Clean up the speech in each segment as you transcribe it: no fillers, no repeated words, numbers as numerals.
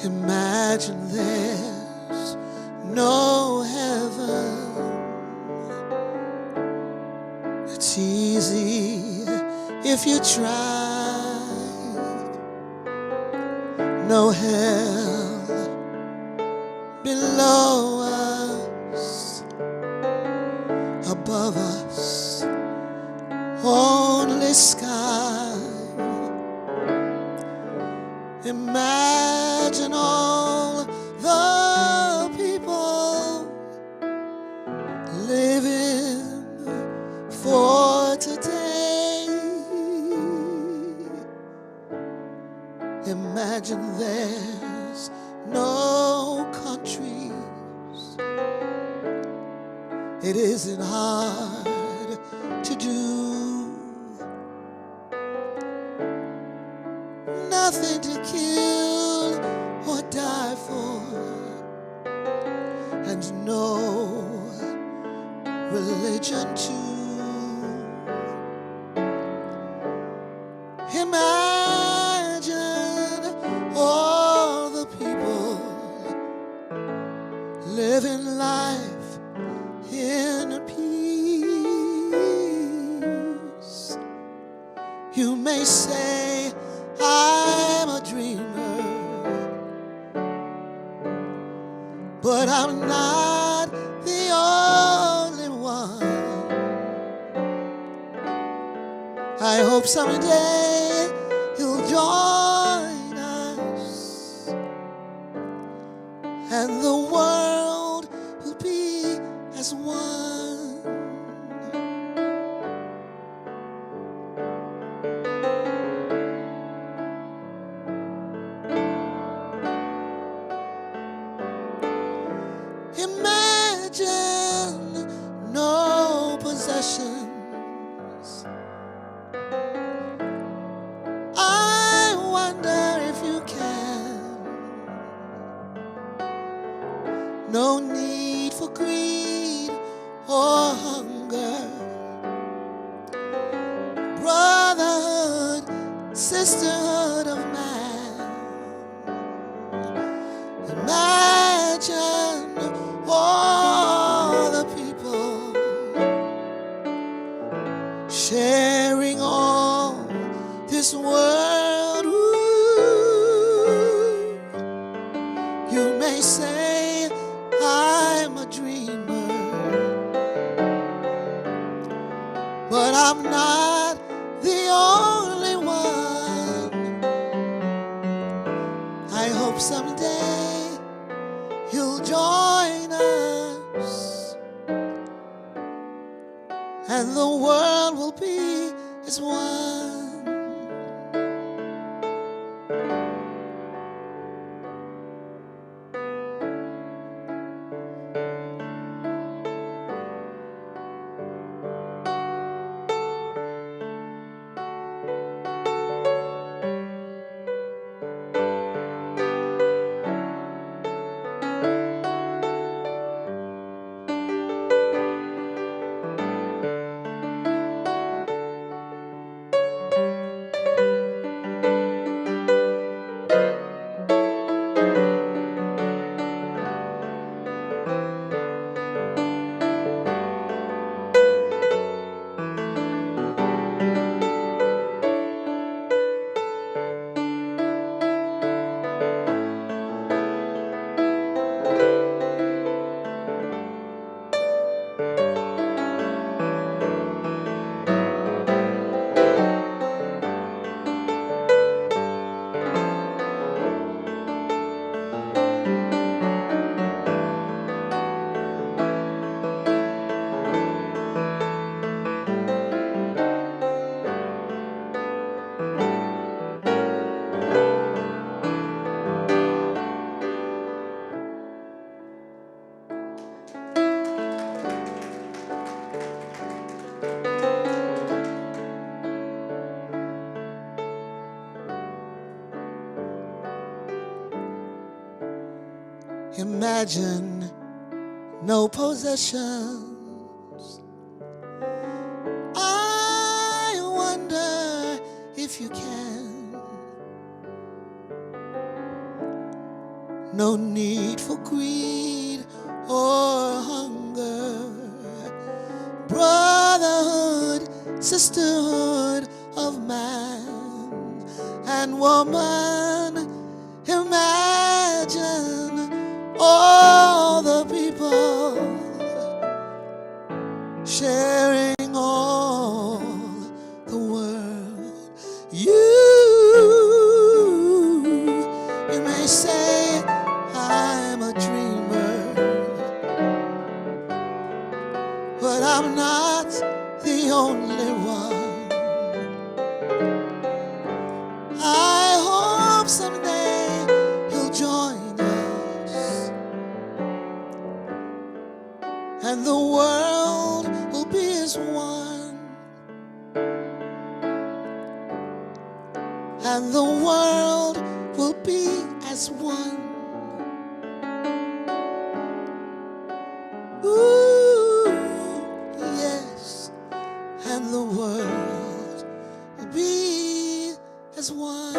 Imagine there's no heaven. It's easy if you try. No hell below us, above us, only sky. Imagine all the people living for today. Imagine there's no countries. It isn't hard to do. Nothing to kill or die for, and no religion too. Imagine all the people living life in peace. You may say I'm a dreamer, but I'm not the only one. I hope someday you'll join us, and the world will be as one. Imagine no possessions. I wonder if you can. No need for greed or hunger. Brotherhood, sisterhood of man. Imagine all the people sharing all this world. Ooh. You may say I'm a dreamer, but I'm not the only one. I hope someday you'll join us, and the world will be as one. Imagine no possessions. I wonder if you can. no need for greed or hunger. Brotherhood, sisterhood of man and woman. Imagine all the people sharing all the world. You may say I'm a dreamer, but I'm not the only one. I hope someday you'll join us, and the world will be as one, and the world will be as one. Ooh, yes, and the world will be as one.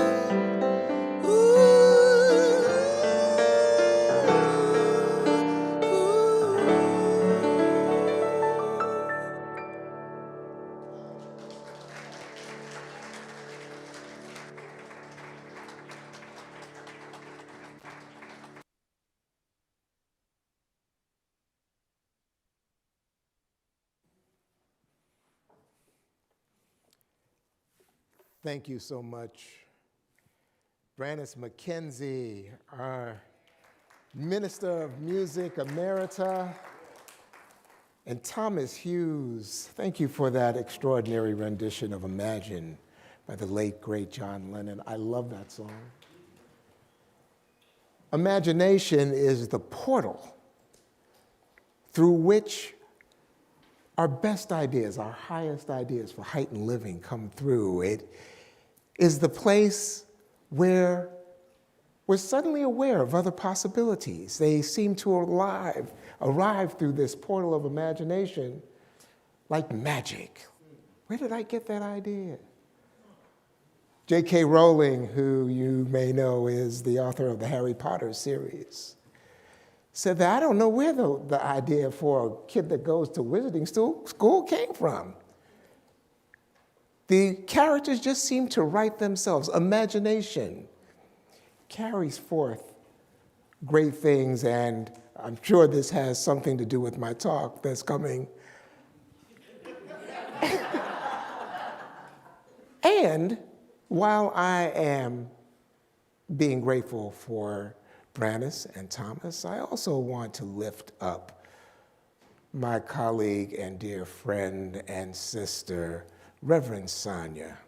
Thank you so much. Brannis McKenzie, our Minister of Music Emerita, and Thomas Hughes, thank you for that extraordinary rendition of Imagine by the late, great John Lennon. I love that song. Imagination is the portal through which our best ideas, our highest ideas for heightened living come through. It is the place where we're suddenly aware of other possibilities. They seem to arrive through this portal of imagination like magic. Where did I get that idea? J.K. Rowling, who you may know is the author of the Harry Potter series, said that I don't know where the idea for a kid that goes to wizarding school came from. The characters just seem to write themselves. Imagination carries forth great things, and I'm sure this has something to do with my talk that's coming. And while I am being grateful for Brannis and Thomas, I also want to lift up my colleague and dear friend and sister, Reverend Sonia.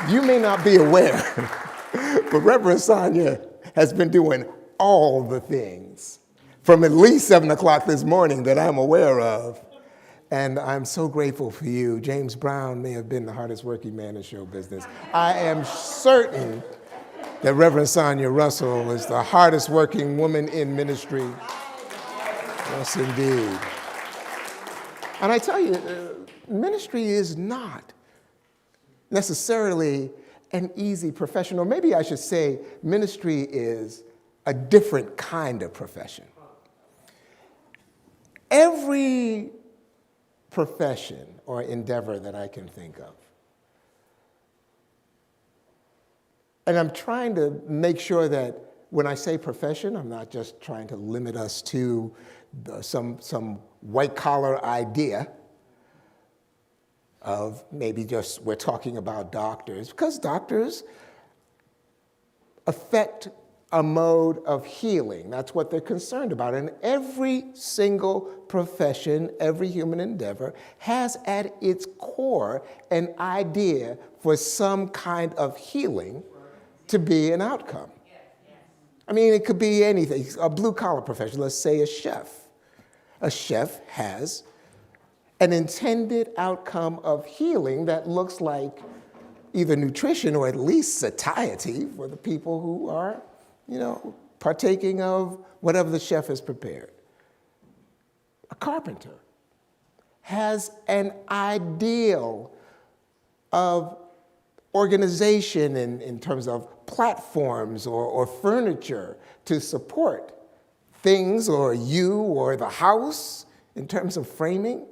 You may not be aware, but Reverend Sonia has been doing all the things from at least 7 o'clock this morning that I'm aware of. And I'm so grateful for you. James Brown may have been the hardest working man in show business. I am certain that Reverend Sonia Russell is the hardest working woman in ministry. Yes, indeed. And I tell you, ministry is not necessarily an easy profession, or maybe I should say ministry is a different kind of profession. Every profession or endeavor that I can think of, and I'm trying to make sure that when I say profession, I'm not just trying to limit us to some white-collar idea of maybe just we're talking about doctors, because doctors affect a mode of healing. That's what they're concerned about. And every single profession, every human endeavor has at its core an idea for some kind of healing to be an outcome. I mean, it could be anything. A blue-collar profession, let's say a chef. A chef has an intended outcome of healing that looks like either nutrition or at least satiety for the people who are, partaking of whatever the chef has prepared. A carpenter has an ideal of organization in terms of platforms or furniture to support things or you or the house in terms of framing.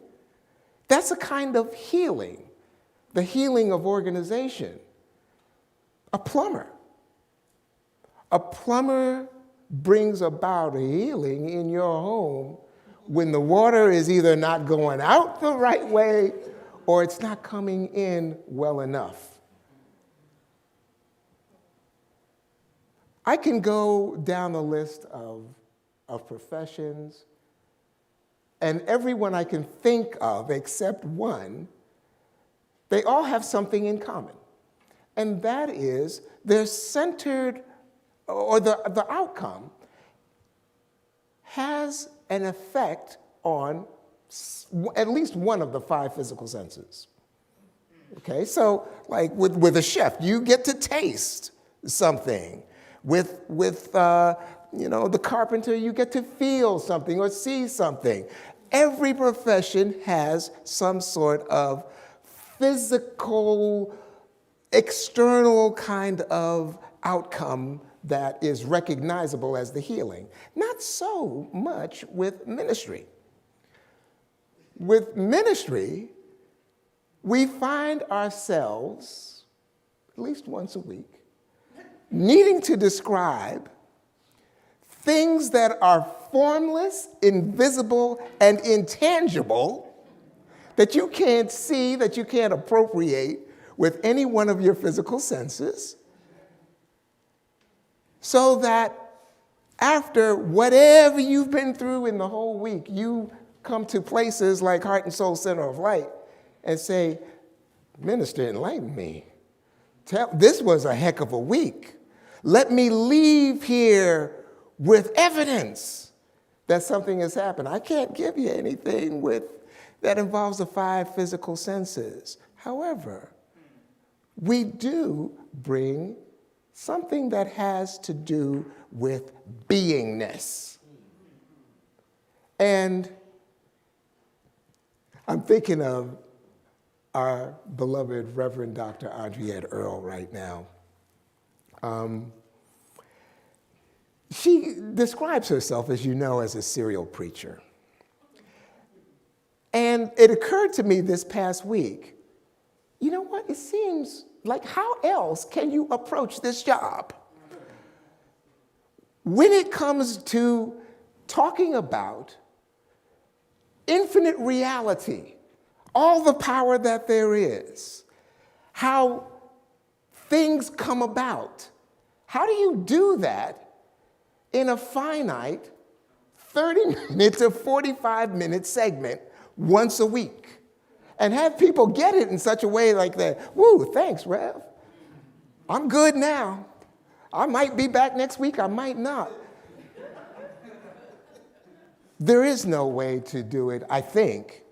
That's a kind of healing, the healing of organization. A plumber brings about a healing in your home when the water is either not going out the right way or it's not coming in well enough. I can go down the list of professions, and everyone I can think of except one, they all have something in common. And that is they're centered, or the outcome has an effect on at least one of the 5 physical senses. Okay, so like with a chef, you get to taste something. With the carpenter, you get to feel something or see something. Every profession has some sort of physical, external kind of outcome that is recognizable as the healing. Not so much with ministry. With ministry, we find ourselves, at least once a week, needing to describe things that are formless, invisible, and intangible that you can't see, that you can't appropriate with any one of your physical senses, so that after whatever you've been through in the whole week, you come to places like Heart and Soul Center of Light and say, Minister, enlighten me. This was a heck of a week. Let me leave here with evidence that something has happened. I can't give you anything that involves the 5 physical senses. However, we do bring something that has to do with beingness. And I'm thinking of our beloved Reverend Dr. Andriette Earle right now. She describes herself, as you know, as a serial preacher. And it occurred to me this past week, you know what? It seems like how else can you approach this job? When it comes to talking about infinite reality, all the power that there is, how things come about, how do you do that in a finite 30-minute to 45-minute segment once a week? And have people get it in such a way like that, woo, thanks, Rev. I'm good now. I might be back next week, I might not. There is no way to do it, I think,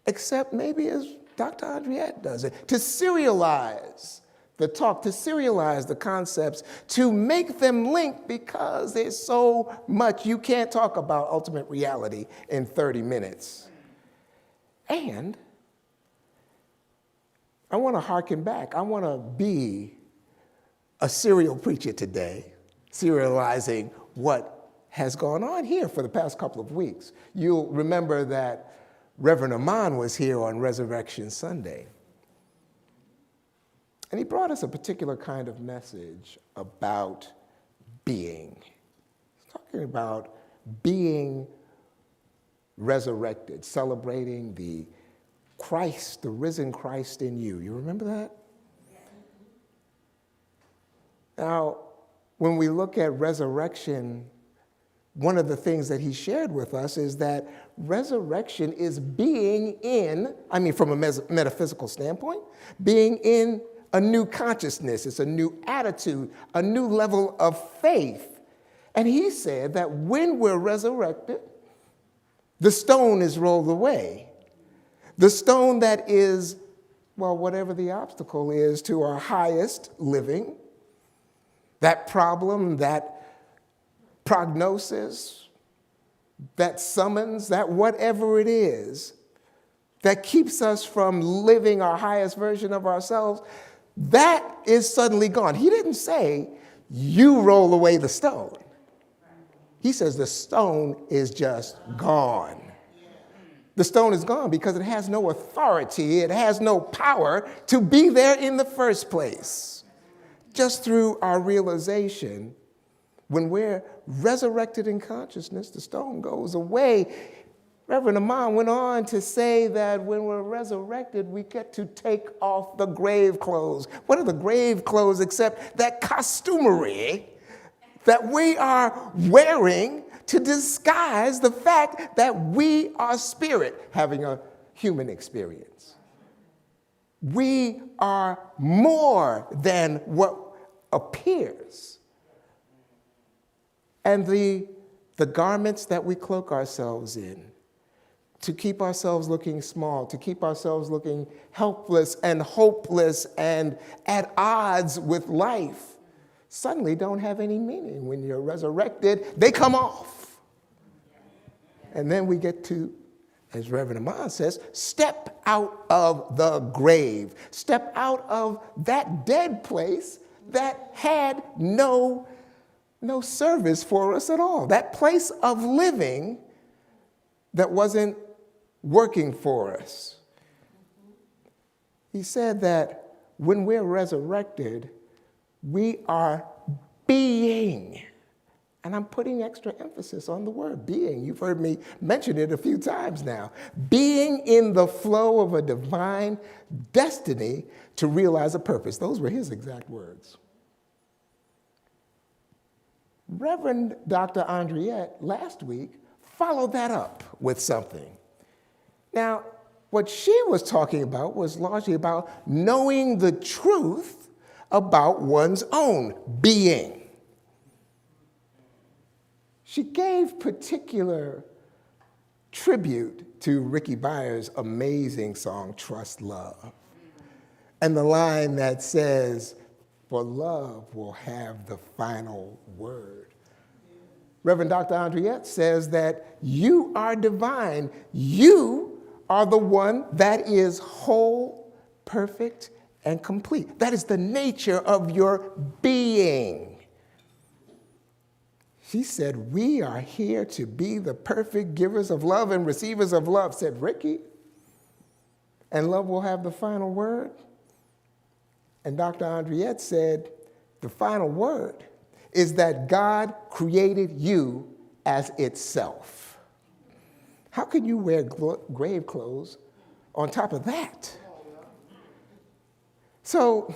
except maybe as Dr. Andriette does it, to serialize the talk, to serialize the concepts, to make them link, because there's so much you can't talk about ultimate reality in 30 minutes. And I want to hearken back. I want to be a serial preacher today, serializing what has gone on here for the past couple of weeks. You'll remember that Reverend Amon was here on Resurrection Sunday. And he brought us a particular kind of message about being. He's talking about being resurrected, celebrating the Christ, the risen Christ in you. You remember that? Now, when we look at resurrection, one of the things that he shared with us is that resurrection is being in, from a metaphysical standpoint, being in a new consciousness. It's a new attitude, a new level of faith. And he said that when we're resurrected, the stone is rolled away. The stone that is, well, whatever the obstacle is to our highest living, that problem, that prognosis, that summons, that whatever it is that keeps us from living our highest version of ourselves, that is suddenly gone. He didn't say, you roll away the stone. He says the stone is just gone. The stone is gone because it has no authority, it has no power to be there in the first place. Just through our realization, when we're resurrected in consciousness, the stone goes away. Reverend Amon went on to say that when we're resurrected, we get to take off the grave clothes. What are the grave clothes except that costumery that we are wearing to disguise the fact that we are spirit having a human experience? We are more than what appears. And the garments that we cloak ourselves in, to keep ourselves looking small, to keep ourselves looking helpless and hopeless and at odds with life, suddenly don't have any meaning. When you're resurrected, they come off. And then we get to, as Reverend Amon says, step out of the grave. Step out of that dead place that had no service for us at all. That place of living that wasn't working for us. He said that when we're resurrected, we are being. And I'm putting extra emphasis on the word being. You've heard me mention it a few times now. Being in the flow of a divine destiny to realize a purpose. Those were his exact words. Reverend Dr. Andriette last week followed that up with something. Now, what she was talking about was largely about knowing the truth about one's own being. She gave particular tribute to Ricky Byers' amazing song, Trust Love, and the line that says, for love will have the final word. Reverend Dr. Andriette says that you are divine. You are the one that is whole, perfect, and complete. That is the nature of your being. She said, we are here to be the perfect givers of love and receivers of love, said Ricky. And love will have the final word. And Dr. Andriette said, the final word is that God created you as itself. How can you wear grave clothes on top of that? So,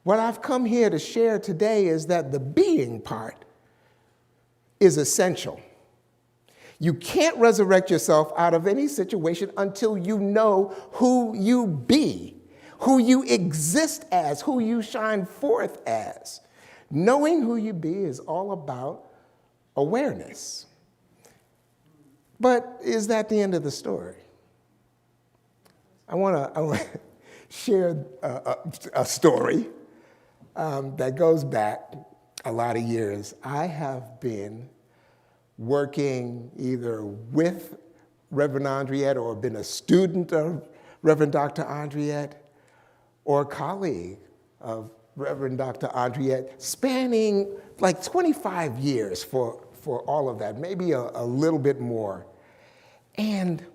what I've come here to share today is that the being part is essential. You can't resurrect yourself out of any situation until you know who you be, who you exist as, who you shine forth as. Knowing who you be is all about awareness. But is that the end of the story? I want to share a story that goes back a lot of years. I have been working either with Reverend Andriette or been a student of Reverend Dr. Andriette or a colleague of Reverend Dr. Andriette, spanning like 25 years for all of that, maybe a little bit more. And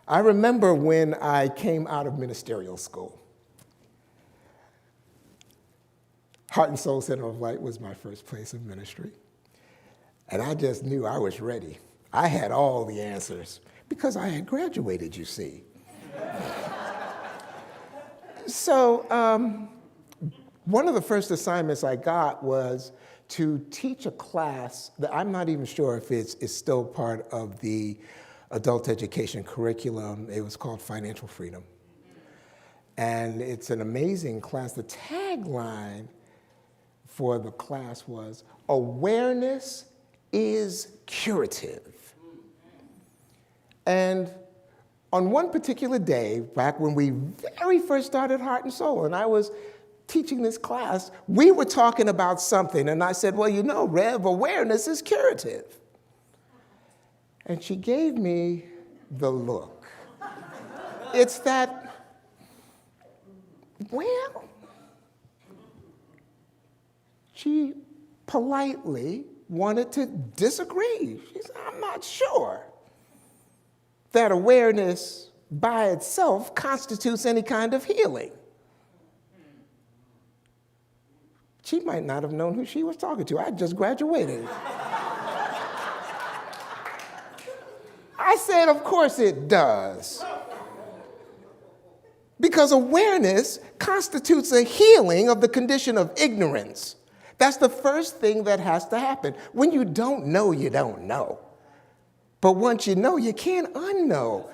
I remember when I came out of ministerial school. Heart and Soul Center of Light was my first place of ministry. And I just knew I was ready. I had all the answers because I had graduated, you see. So one of the first assignments I got was to teach a class that I'm not even sure if it's still part of the adult education curriculum. It was called Financial Freedom. And it's an amazing class. The tagline for the class was, awareness is curative. And on one particular day, back when we very first started Heart and Soul, and I was teaching this class, we were talking about something, and I said, well, you know, Rev, awareness is curative. And she gave me the look. It's that Well, she politely wanted to disagree. She said, I'm not sure that awareness by itself constitutes any kind of healing. She might not have known who she was talking to. I just graduated. I said, of course it does. Because awareness constitutes a healing of the condition of ignorance. That's the first thing that has to happen. When you don't know, you don't know. But once you know, you can't unknow.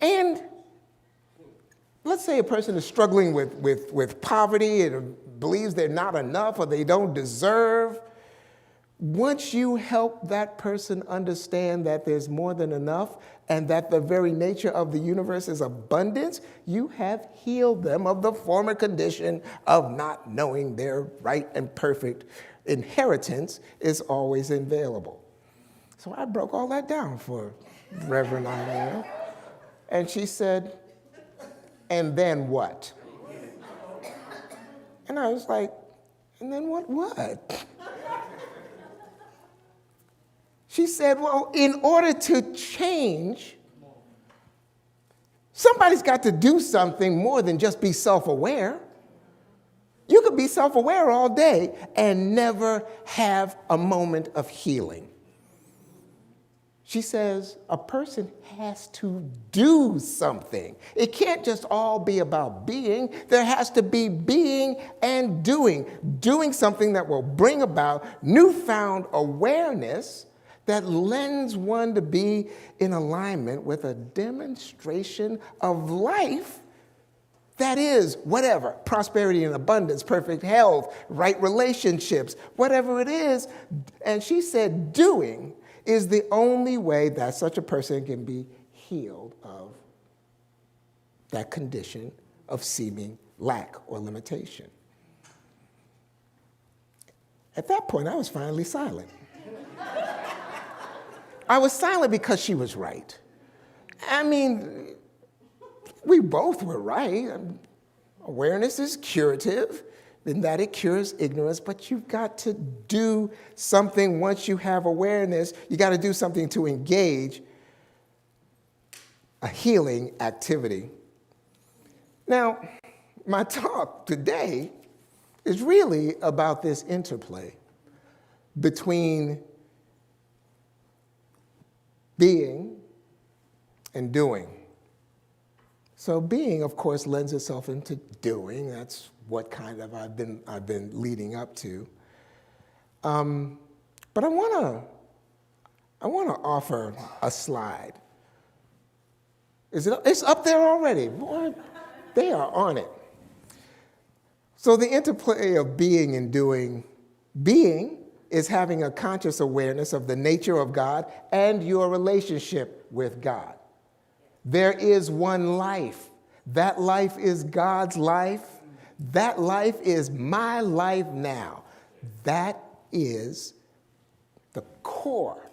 And let's say a person is struggling with poverty and believes they're not enough or they don't deserve. Once you help that person understand that there's more than enough and that the very nature of the universe is abundance, you have healed them of the former condition of not knowing their right and perfect inheritance is always available. So I broke all that down for Reverend Eileen. And she said, and then what? And I was like, and then what? She said, well, in order to change, somebody's got to do something more than just be self-aware. You could be self-aware all day and never have a moment of healing. She says a person has to do something. It can't just all be about being. There has to be being and doing something that will bring about newfound awareness that lends one to be in alignment with a demonstration of life that is whatever, prosperity and abundance, perfect health, right relationships, whatever it is. And she said doing is the only way that such a person can be healed of that condition of seeming lack or limitation. At that point, I was finally silent. I was silent because she was right. I mean, we both were right. Awareness is curative in that it cures ignorance, but you've got to do something once you have awareness. You got to do something to engage a healing activity. Now, my talk today is really about this interplay between being and doing. So being, of course, lends itself into doing. That's what kind of I've been leading up to. But I want to offer a slide. It's up there already. Boy, they are on it. So the interplay of being and doing. Being is having a conscious awareness of the nature of God and your relationship with God. There is one life. That life is God's life. That life is my life now. That is the core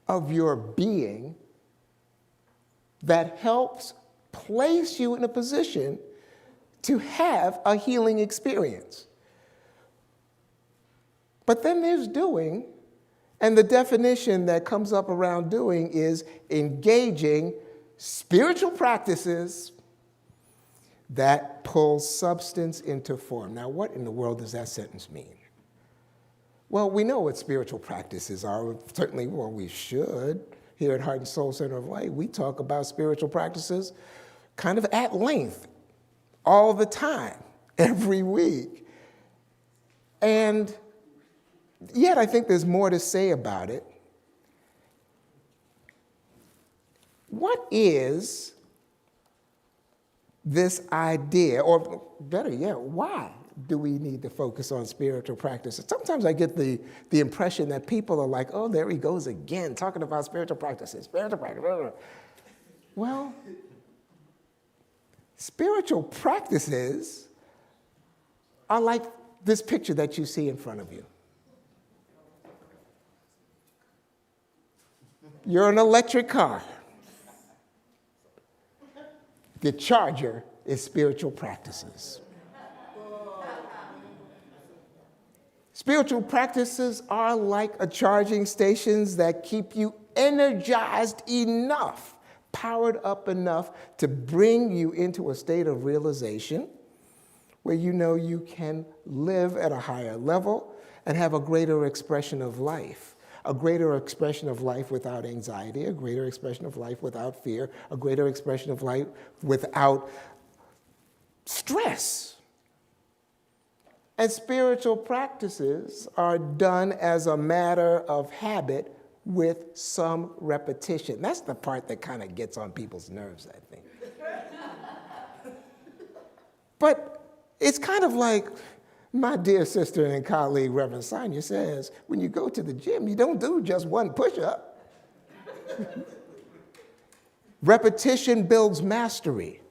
of your being that helps place you in a position to have a healing experience. But then there's doing, and the definition that comes up around doing is engaging spiritual practices that pull substance into form. Now, what in the world does that sentence mean? Well, we know what spiritual practices are. Certainly, well, we should. Here at Heart and Soul Center of Light, we talk about spiritual practices kind of at length, all the time, every week. And yet, I think there's more to say about it. What is this idea, or better yet, why do we need to focus on spiritual practices? Sometimes I get the impression that people are like, oh, there he goes again, talking about spiritual practices, spiritual practices. Well, spiritual practices are like this picture that you see in front of you. You're an electric car. The charger is spiritual practices. Spiritual practices are like a charging stations that keep you energized enough, powered up enough to bring you into a state of realization where you know you can live at a higher level and have a greater expression of life. A greater expression of life without anxiety, a greater expression of life without fear, a greater expression of life without stress. And spiritual practices are done as a matter of habit with some repetition. That's the part that kind of gets on people's nerves, I think. But it's kind of like my dear sister and colleague, Reverend Sonia, says, when you go to the gym, you don't do just one push-up. Repetition builds mastery.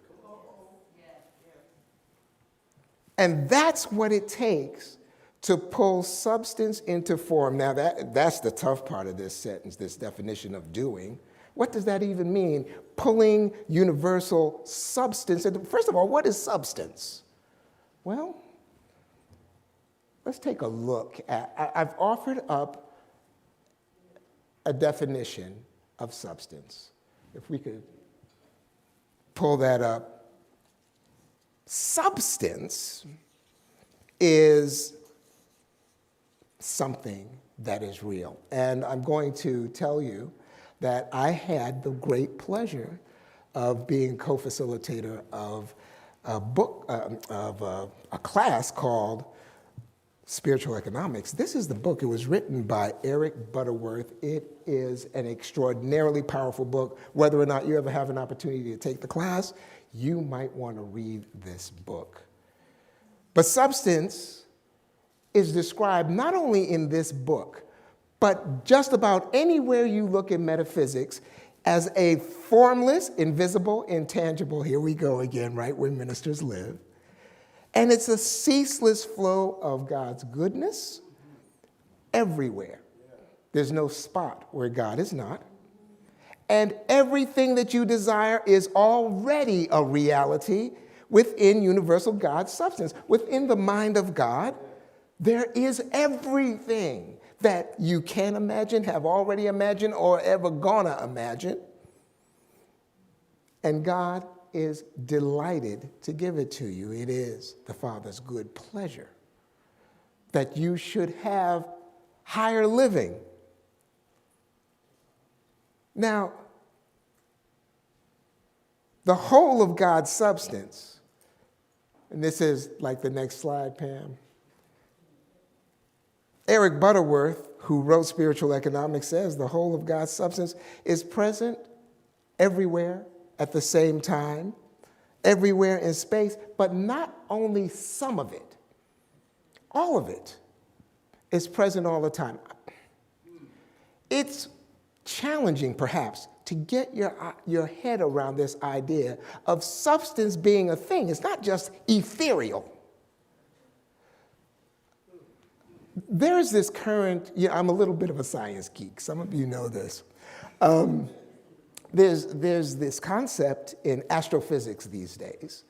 And that's what it takes to pull substance into form. Now, that's the tough part of this sentence, this definition of doing. What does that even mean? Pulling universal substance. First of all, what is substance? Well, let's take a look at, I've offered up a definition of substance. If we could pull that up. Substance is something that is real. And I'm going to tell you that I had the great pleasure of being co-facilitator of a class called Spiritual Economics. This is the book. It was written by Eric Butterworth. It is an extraordinarily powerful book. Whether or not you ever have an opportunity to take the class, you might want to read this book. But substance is described not only in this book, but just about anywhere you look in metaphysics as a formless, invisible, intangible, here we go again, right where ministers live. And it's a ceaseless flow of God's goodness everywhere. There's no spot where God is not. And everything that you desire is already a reality within universal God's substance. Within the mind of God, there is everything that you can imagine, have already imagined, or ever gonna imagine. And God is delighted to give it to you. It is the Father's good pleasure that you should have higher living. Now, the whole of God's substance, and this is like the next slide, Pam. Eric Butterworth, who wrote Spiritual Economics, says the whole of God's substance is present everywhere at the same time, everywhere in space, but not only some of it. All of it is present all the time. It's challenging, perhaps, to get your head around this idea of substance being a thing. It's not just ethereal. There's this current, I'm a little bit of a science geek. Some of you know this. There's this concept in astrophysics these days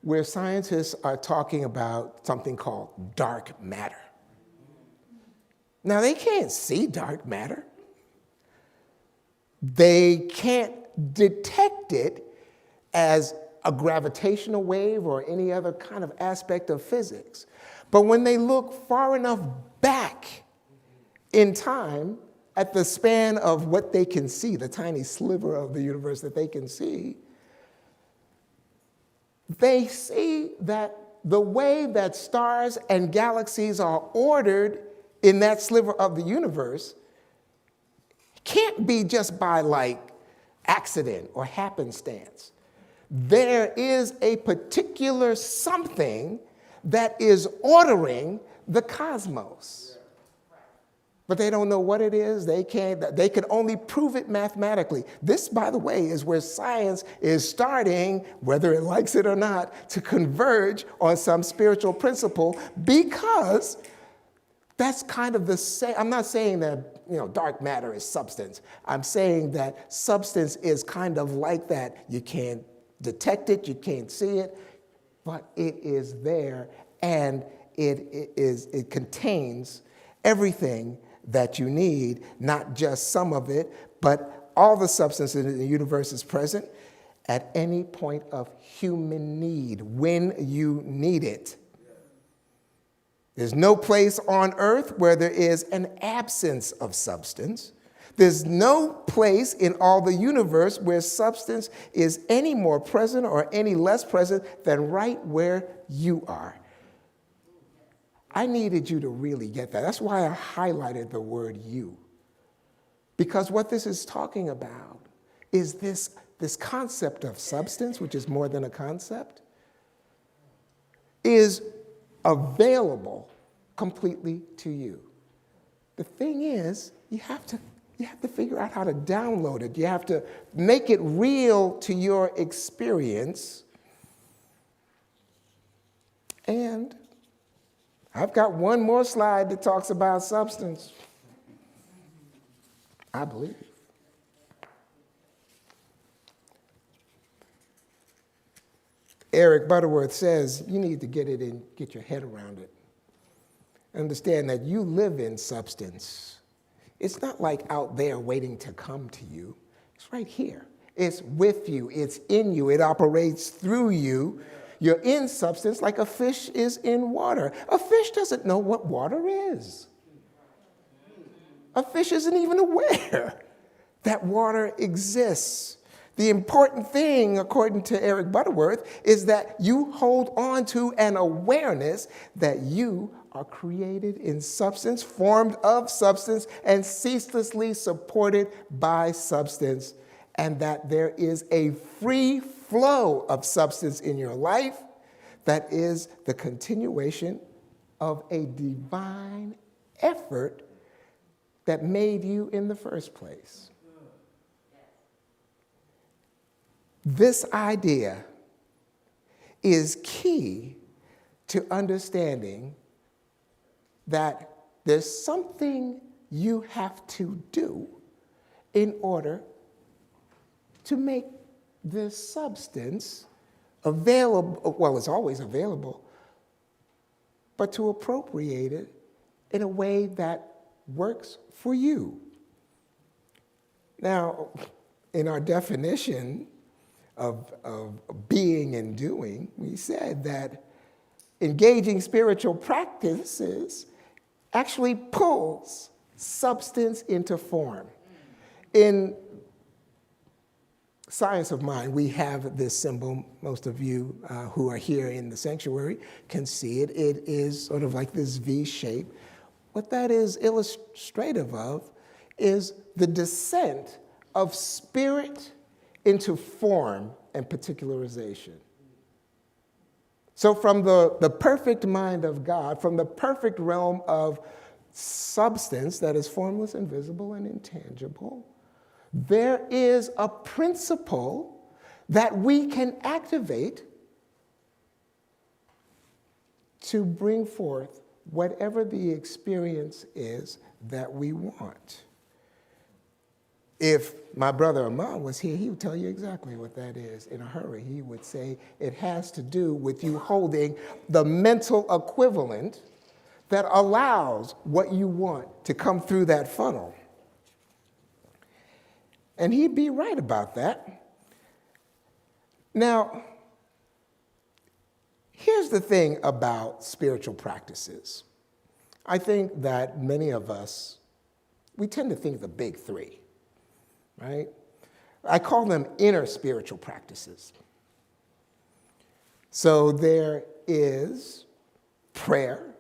where scientists are talking about something called dark matter. Now, they can't see dark matter. They can't detect it as a gravitational wave or any other kind of aspect of physics. But when they look far enough back in time at the span of what they can see, the tiny sliver of the universe that they can see, they see that the way that stars and galaxies are ordered in that sliver of the universe can't be just by like accident or happenstance. There is a particular something that is ordering the cosmos. But they don't know what it is. They can only prove it mathematically. This, by the way, is where science is starting, whether it likes it or not, to converge on some spiritual principle, because that's kind of the same. I'm not saying that dark matter is substance. I'm saying that substance is kind of like that. You can't detect it, you can't see it, but it is there, and it contains everything that you need, not just some of it, but all the substance in the universe is present at any point of human need, when you need it. There's no place on earth where there is an absence of substance. There's no place in all the universe where substance is any more present or any less present than right where you are. I needed you to really get that. That's why I highlighted the word you. Because what this is talking about is this concept of substance, which is more than a concept, is available completely to you. The thing is, you have to figure out how to download it. You have to make it real to your experience. And I've got one more slide that talks about substance, I believe. Eric Butterworth says you need to get it in, get your head around it. Understand that you live in substance. It's not like out there waiting to come to you. It's right here. It's with you. It's in you. It operates through you. You're in substance like a fish is in water. A fish doesn't know what water is. A fish isn't even aware that water exists. The important thing, according to Eric Butterworth, is that you hold on to an awareness that you are created in substance, formed of substance, and ceaselessly supported by substance, and that there is a free flow of substance in your life that is the continuation of a divine effort that made you in the first place. This idea is key to understanding that there's something you have to do in order to make this substance available. Well, it's always available, but to appropriate it in a way that works for you. Now, in our definition of being and doing, we said that engaging spiritual practices actually pulls substance into form. In science of mind, we have this symbol. Most of you who are here in the sanctuary can see it. It is sort of like this V shape. What that is illustrative of is the descent of spirit into form and particularization. So from the perfect mind of God, from the perfect realm of substance that is formless, invisible, and intangible, there is a principle that we can activate to bring forth whatever the experience is that we want. If my brother Amon was here, he would tell you exactly what that is in a hurry. He would say it has to do with you holding the mental equivalent that allows what you want to come through that funnel. And he'd be right about that. Now, here's the thing about spiritual practices. I think that many of us, we tend to think the big three. Right? I call them inner spiritual practices. So there is prayer,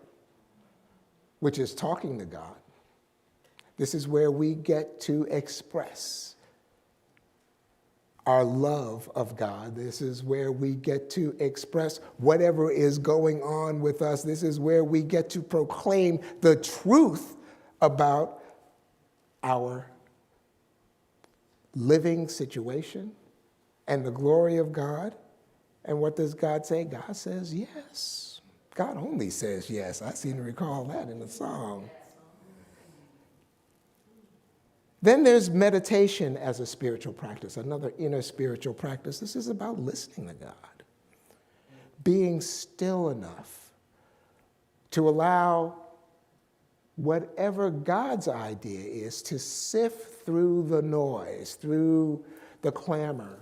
which is talking to God. This is where we get to express our love of God. This is where we get to express whatever is going on with us. This is where we get to proclaim the truth about our living situation and the glory of God. And what does God say? God says yes. God only says yes. I seem to recall that in the song. Then there's meditation as a spiritual practice, another inner spiritual practice. This is about listening to God, being still enough to allow whatever God's idea is to sift through the noise, through the clamor,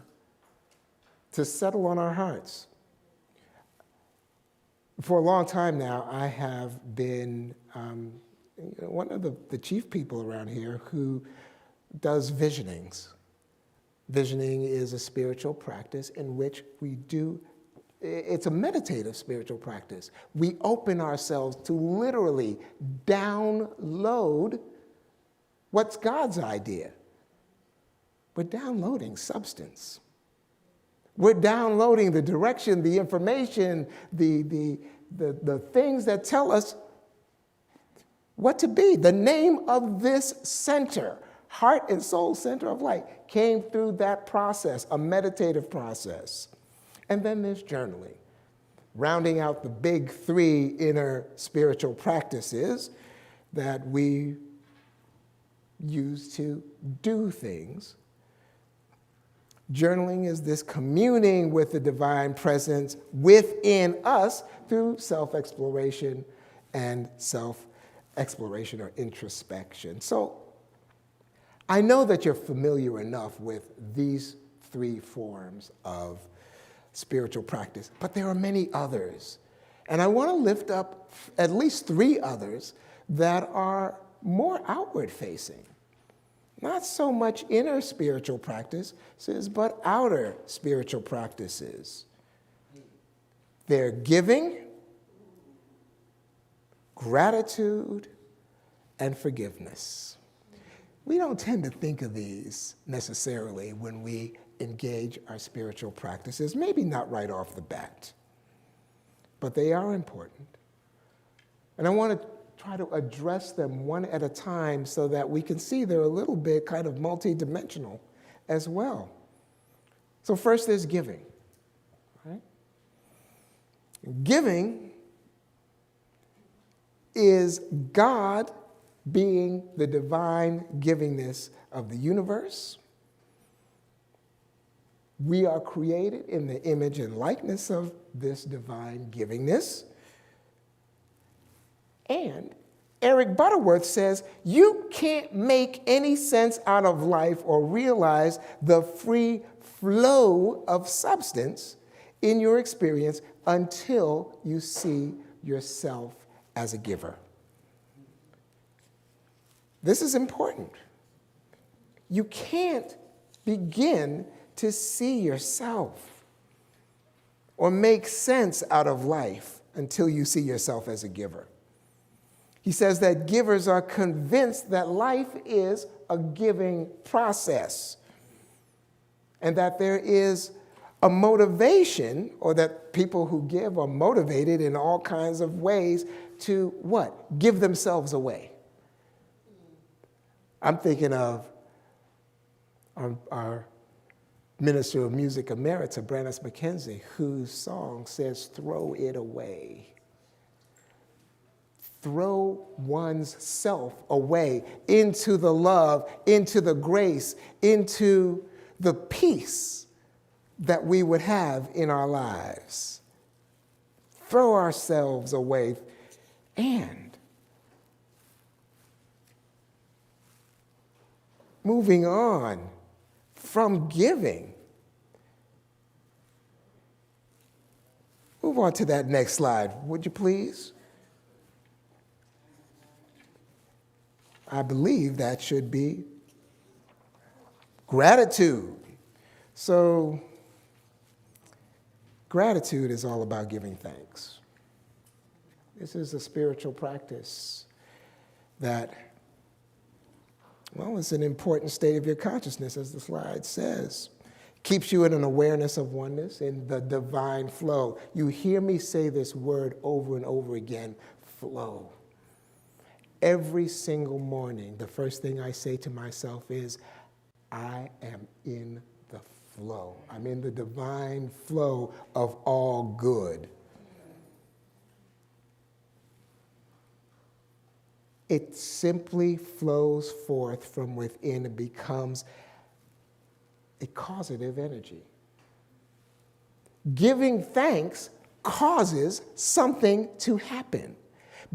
to settle on our hearts. For a long time now, I have been one of the chief people around here who does visionings. Visioning is a spiritual practice in which we do, it's a meditative spiritual practice. We open ourselves to literally download what's God's idea. We're downloading substance. We're downloading the direction, the information, the things that tell us what to be. The name of this center, Heart and Soul Center of Light, came through that process, a meditative process. And then there's journaling, rounding out the big three inner spiritual practices that we use to do things. Journaling is this communing with the divine presence within us through self-exploration and self-exploration or introspection. So I know that you're familiar enough with these three forms of spiritual practice, but there are many others. And I want to lift up at least three others that are more outward facing. Not so much inner spiritual practices, but outer spiritual practices. They're giving, gratitude, and forgiveness. We don't tend to think of these necessarily when we engage our spiritual practices, maybe not right off the bat, but they are important. And I want to try to address them one at a time so that we can see they're a little bit kind of multidimensional as well. So first there's giving, right? Giving is God being the divine givingness of the universe. We are created in the image and likeness of this divine givingness. And Eric Butterworth says, you can't make any sense out of life or realize the free flow of substance in your experience until you see yourself as a giver. This is important. You can't begin to see yourself or make sense out of life until you see yourself as a giver. He says that givers are convinced that life is a giving process and that there is a motivation, or that people who give are motivated in all kinds of ways to what? Give themselves away. I'm thinking of our Minister of Music Emerita, Brannis McKenzie, whose song says, "Throw it away." Throw one's self away into the love, into the grace, into the peace that we would have in our lives. Throw ourselves away. And moving on from giving, move on to that next slide, would you please? I believe that should be gratitude. So, gratitude is all about giving thanks. This is a spiritual practice that, well, it's an important state of your consciousness, as the slide says. Keeps you in an awareness of oneness, in the divine flow. You hear me say this word over and over again, flow. Every single morning, the first thing I say to myself is, I am in the flow. I'm in the divine flow of all good. It simply flows forth from within and becomes a causative energy. Giving thanks causes something to happen.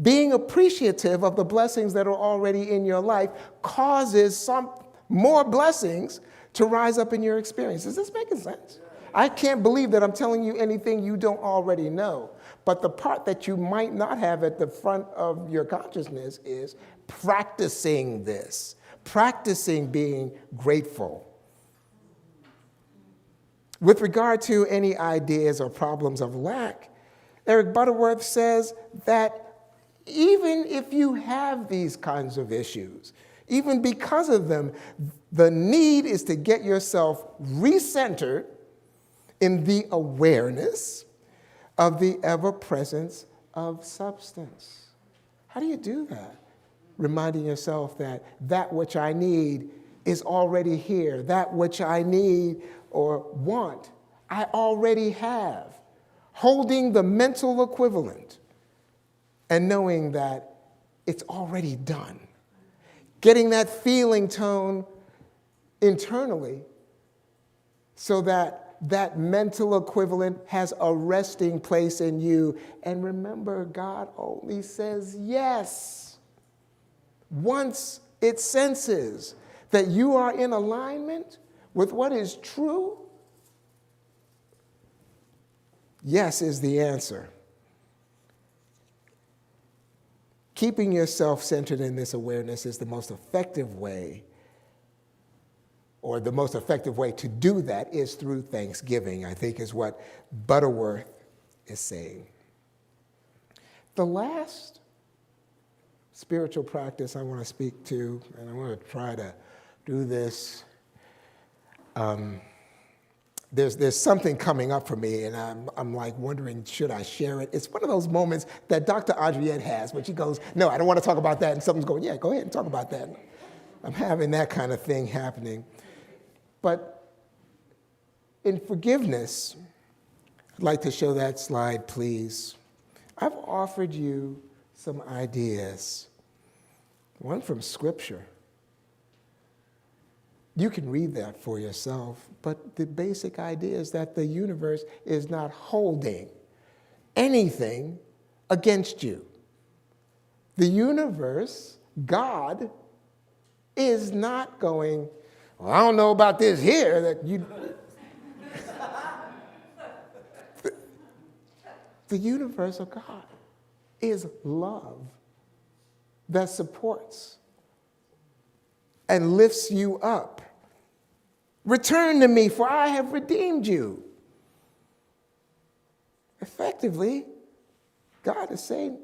Being appreciative of the blessings that are already in your life causes some more blessings to rise up in your experience. Is this making sense? I can't believe that I'm telling you anything you don't already know. But the part that you might not have at the front of your consciousness is practicing this, practicing being grateful. With regard to any ideas or problems of lack, Eric Butterworth says that even if you have these kinds of issues, even because of them, the need is to get yourself recentered in the awareness of the ever-presence of substance. How do you do that? Reminding yourself that that which I need is already here. That which I need or want, I already have. Holding the mental equivalent and knowing that it's already done. Getting that feeling tone internally so that that mental equivalent has a resting place in you. And remember, God only says yes. Once it senses that you are in alignment with what is true, yes is the answer. Keeping yourself centered in this awareness is the most effective way, or the most effective way to do that is through thanksgiving, I think is what Butterworth is saying. The last spiritual practice I want to speak to, and I want to try to do this. There's something coming up for me, and I'm like wondering, should I share it? It's one of those moments that Dr. Andriette has when she goes, no, I don't want to talk about that, and someone's going, yeah, go ahead and talk about that. I'm having that kind of thing happening. But in forgiveness, I'd like to show that slide, please. I've offered you some ideas, one from Scripture. You can read that for yourself, but the basic idea is that the universe is not holding anything against you. The universe, God, is not going, well, I don't know about this here that you... The universe of God is love that supports and lifts you up. Return to me, for I have redeemed you. Effectively, God is saying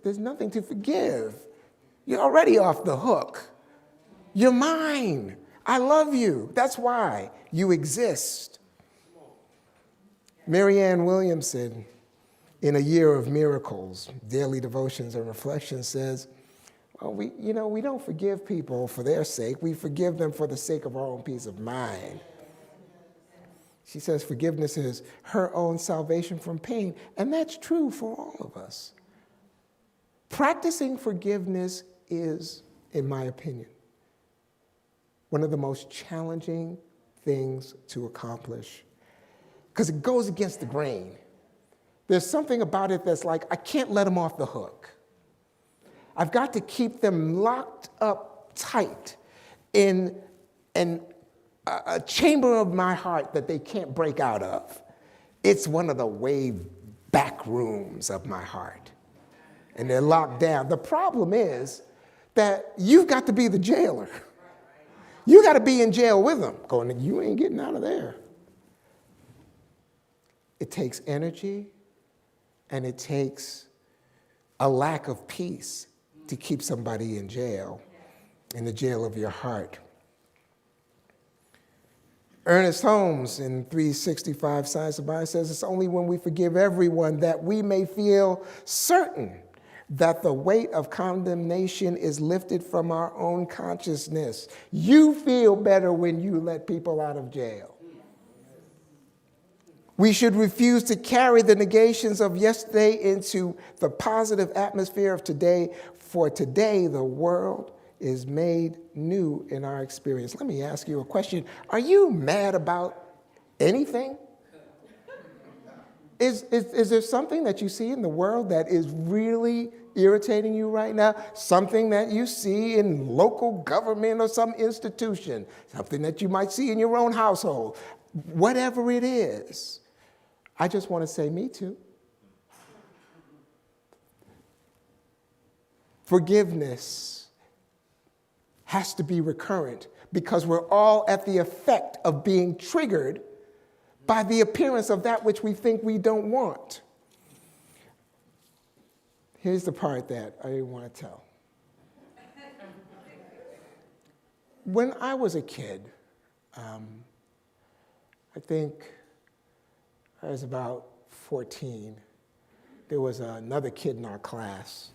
there's nothing to forgive. You're already off the hook. You're mine. I love you. That's why you exist. Marianne Williamson, in A Year of Miracles, Daily Devotions and Reflections, says, well, we don't forgive people for their sake. We forgive them for the sake of our own peace of mind. She says forgiveness is her own salvation from pain, and that's true for all of us. Practicing forgiveness is, in my opinion, one of the most challenging things to accomplish because it goes against the grain. There's something about it that's like, I can't let them off the hook. I've got to keep them locked up tight in a chamber of my heart that they can't break out of. It's one of the way back rooms of my heart. And they're locked down. The problem is that you've got to be the jailer. You got to be in jail with them, going, you ain't getting out of there. It takes energy, and it takes a lack of peace to keep somebody in jail, in the jail of your heart. Ernest Holmes in 365 Science of Mind says it's only when we forgive everyone that we may feel certain that the weight of condemnation is lifted from our own consciousness. You feel better when you let people out of jail. We should refuse to carry the negations of yesterday into the positive atmosphere of today, for today the world is made new in our experience. Let me ask you a question. Are you mad about anything? Is there something that you see in the world that is really irritating you right now? Something that you see in local government or some institution? Something that you might see in your own household? Whatever it is, I just want to say, me too. Forgiveness has to be recurrent because we're all at the effect of being triggered by the appearance of that which we think we don't want. Here's the part that I didn't want to tell. When I was a kid, I think I was about 14. There was another kid in our class.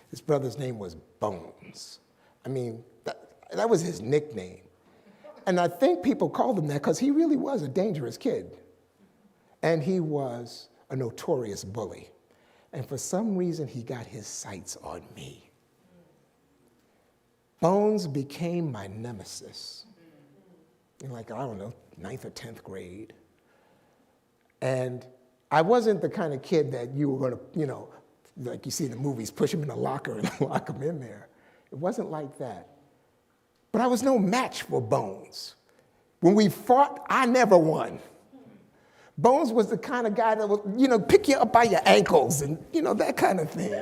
His brother's name was Bones. I mean, that was his nickname. And I think people called him that because he really was a dangerous kid. And he was a notorious bully. And for some reason, he got his sights on me. Bones became my nemesis in, like, I don't know, 9th or 10th grade. And I wasn't the kind of kid that you were going to, you know, like you see in the movies, push him in a locker and lock him in there. It wasn't like that. But I was no match for Bones. When we fought, I never won. Bones was the kind of guy that would, you know, pick you up by your ankles and, you know, that kind of thing.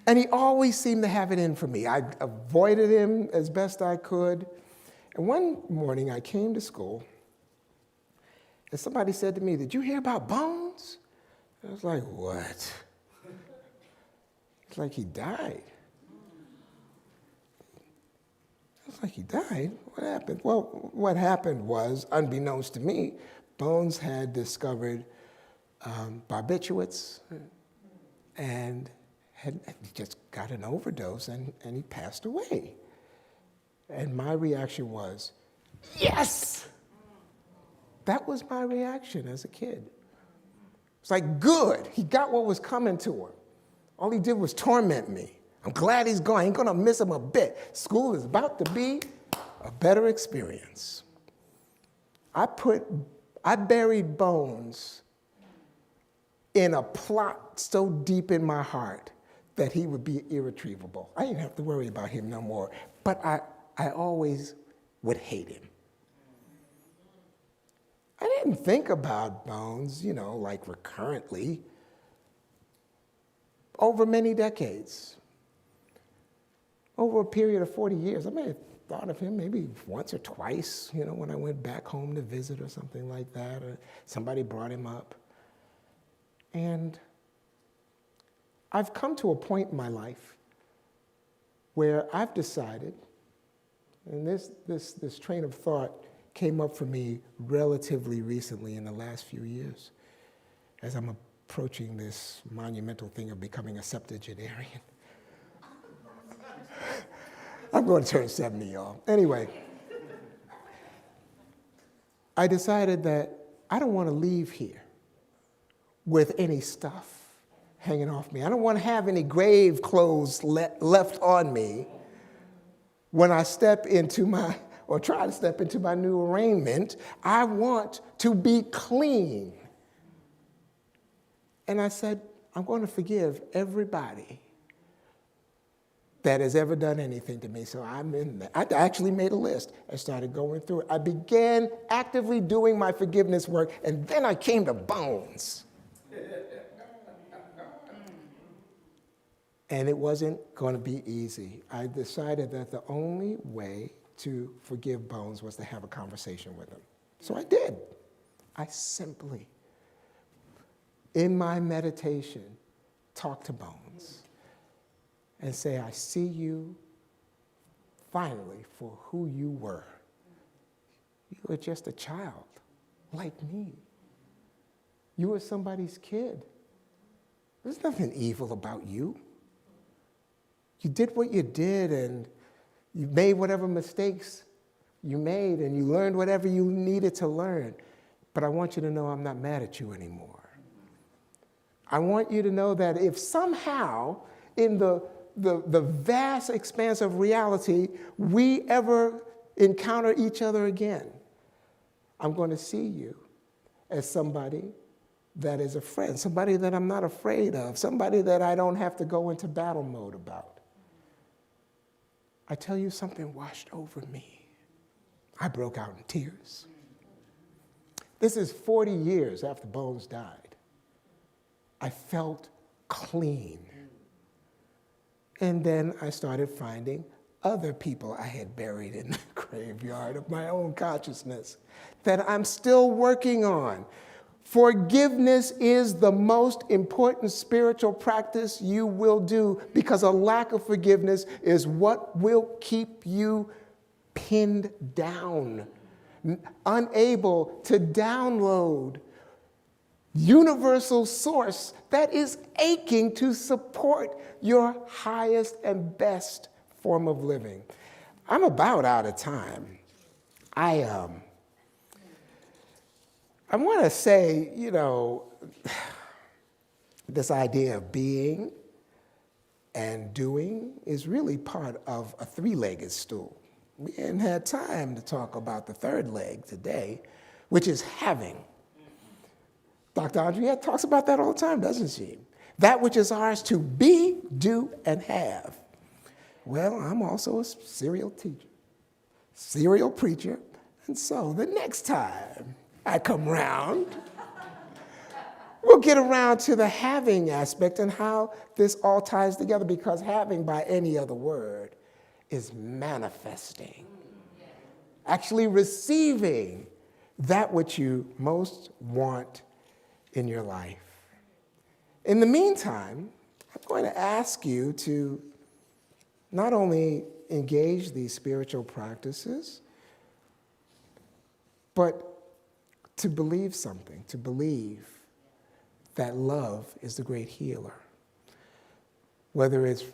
And he always seemed to have it in for me. I avoided him as best I could. And one morning I came to school and somebody said to me, "Did you hear about Bones?" I was like, "What?" It's like he died. It's like he died. What happened? Well, what happened was, unbeknownst to me, Bones had discovered barbiturates and had just got an overdose and he passed away. And my reaction was, yes! That was my reaction as a kid. It's like, good, he got what was coming to him. All he did was torment me. I'm glad he's gone. I ain't gonna miss him a bit. School is about to be a better experience. I buried Bones in a plot so deep in my heart that he would be irretrievable. I didn't have to worry about him no more, but I always would hate him. I didn't think about Bones, you know, like recurrently over many decades. Over a period of 40 years, I may have thought of him maybe once or twice, you know, when I went back home to visit or something like that, or somebody brought him up. And I've come to a point in my life where I've decided, and this train of thought came up for me relatively recently in the last few years, as I'm approaching this monumental thing of becoming a septuagenarian. I'm going to turn 70, y'all. Anyway, I decided that I don't want to leave here with any stuff hanging off me. I don't want to have any grave clothes left on me when I step into my, or try to step into my new arraignment. I want to be clean. And I said, I'm going to forgive everybody that has ever done anything to me. So I'm in there. I actually made a list. I started going through it. I began actively doing my forgiveness work, and then I came to Bones. And it wasn't going to be easy. I decided that the only way to forgive Bones was to have a conversation with him. So I did. I simply, in my meditation, talked to Bones and say, I see you finally for who you were. You were just a child like me. You were somebody's kid. There's nothing evil about you. You did what you did and you made whatever mistakes you made and you learned whatever you needed to learn. But I want you to know I'm not mad at you anymore. I want you to know that if somehow in the vast expanse of reality we ever encounter each other again, I'm going to see you as somebody that is a friend, somebody that I'm not afraid of, somebody that I don't have to go into battle mode about. I tell you, something washed over me. I broke out in tears. This is 40 years after Bones died. I felt clean. And then I started finding other people I had buried in the graveyard of my own consciousness that I'm still working on. Forgiveness is the most important spiritual practice you will do, because a lack of forgiveness is what will keep you pinned down, unable to download universal source that is aching to support your highest and best form of living. I'm about out of time. I want to say, this idea of being and doing is really part of a three-legged stool. We hadn't had time to talk about the third leg today, which is having. Dr. Andrea talks about that all the time, doesn't she? That which is ours to be, do, and have. Well, I'm also a serial teacher, serial preacher, and so the next time I come round, we'll get around to the having aspect and how this all ties together, because having, by any other word, is manifesting, actually receiving that which you most want in your life. In the meantime, I'm going to ask you to not only engage these spiritual practices, but to believe something, to believe that love is the great healer. Whether it's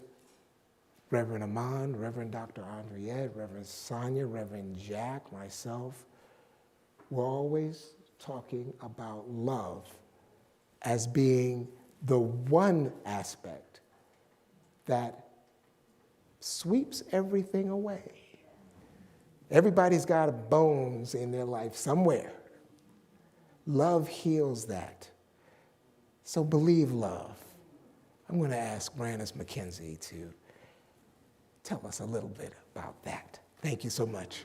Reverend Amon, Reverend Dr. Andriette, Reverend Sonia, Reverend Jack, myself, we're always talking about love as being the one aspect that sweeps everything away. Everybody's got bones in their life somewhere. Love heals that. So believe love. I'm going to ask Brandis McKenzie to tell us a little bit about that. Thank you so much.